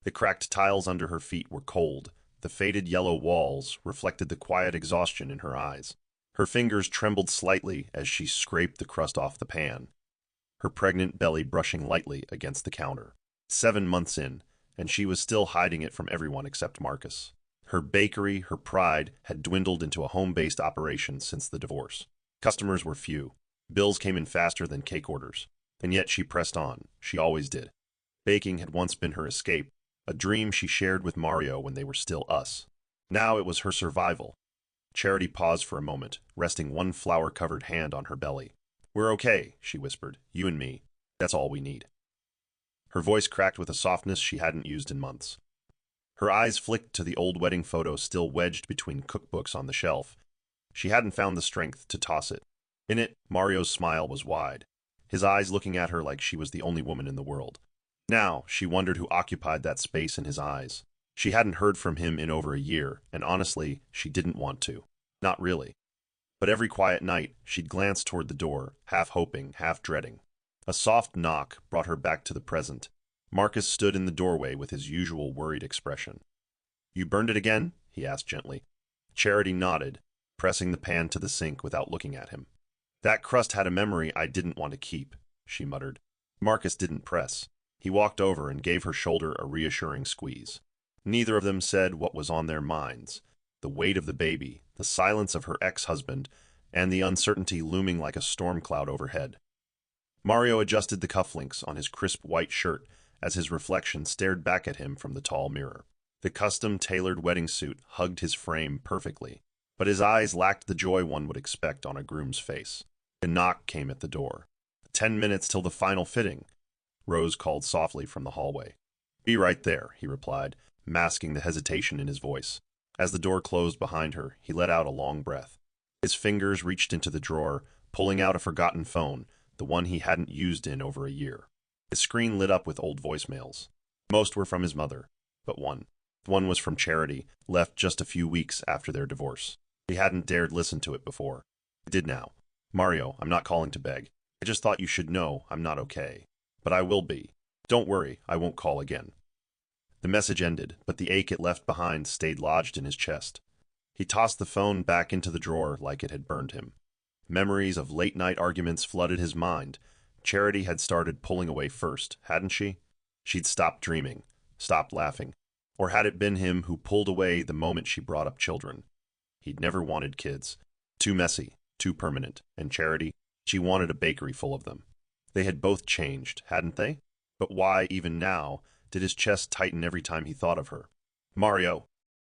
The cracked tiles under her feet were cold. The faded yellow walls reflected the quiet exhaustion in her eyes. Her fingers trembled slightly as she scraped the crust off the pan, her pregnant belly brushing lightly against the counter. 7 months in, and she was still hiding it from everyone except Marcus. Her bakery, her pride, had dwindled into a home-based operation since the divorce. Customers were few. Bills came in faster than cake orders. And yet she pressed on. She always did. Baking had once been her escape, a dream she shared with Mario when they were still us. Now it was her survival. Charity paused for a moment, resting one flour-covered hand on her belly. "We're okay," she whispered. "You and me. That's all we need." Her voice cracked with a softness she hadn't used in months. Her eyes flicked to the old wedding photo still wedged between cookbooks on the shelf. She hadn't found the strength to toss it. In it, Mario's smile was wide, his eyes looking at her like she was the only woman in the world. Now, she wondered who occupied that space in his eyes. She hadn't heard from him in over a year, and honestly, she didn't want to. Not really. But every quiet night, she'd glance toward the door, half hoping, half dreading. A soft knock brought her back to the present. Marcus stood in the doorway with his usual worried expression. "You burned it again?" he asked gently. Charity nodded, pressing the pan to the sink without looking at him. "That crust had a memory I didn't want to keep," she muttered. Marcus didn't press. He walked over and gave her shoulder a reassuring squeeze. Neither of them said what was on their minds. The weight of the baby, the silence of her ex-husband, and the uncertainty looming like a storm cloud overhead. Mario adjusted the cufflinks on his crisp white shirt as his reflection stared back at him from the tall mirror. The custom-tailored wedding suit hugged his frame perfectly, but his eyes lacked the joy one would expect on a groom's face. A knock came at the door. 10 minutes till the final fitting," Rose called softly from the hallway. "Be right there," he replied, masking the hesitation in his voice. As the door closed behind her, he let out a long breath. His fingers reached into the drawer, pulling out a forgotten phone, the one he hadn't used in over a year. His screen lit up with old voicemails. Most were from his mother, but one. One was from Charity, left just a few weeks after their divorce. He hadn't dared listen to it before. He did now. "Mario, I'm not calling to beg. I just thought you should know I'm not okay. But I will be. Don't worry, I won't call again." The message ended, but the ache it left behind stayed lodged in his chest. He tossed the phone back into the drawer like it had burned him. Memories of late-night arguments flooded his mind. Charity had started pulling away first, hadn't she? She'd stopped dreaming, stopped laughing. Or had it been him who pulled away the moment she brought up children? He'd never wanted kids. Too messy, too permanent. And Charity, she wanted a bakery full of them. They had both changed, hadn't they? But why, even now, did his chest tighten every time he thought of her? "Mario!"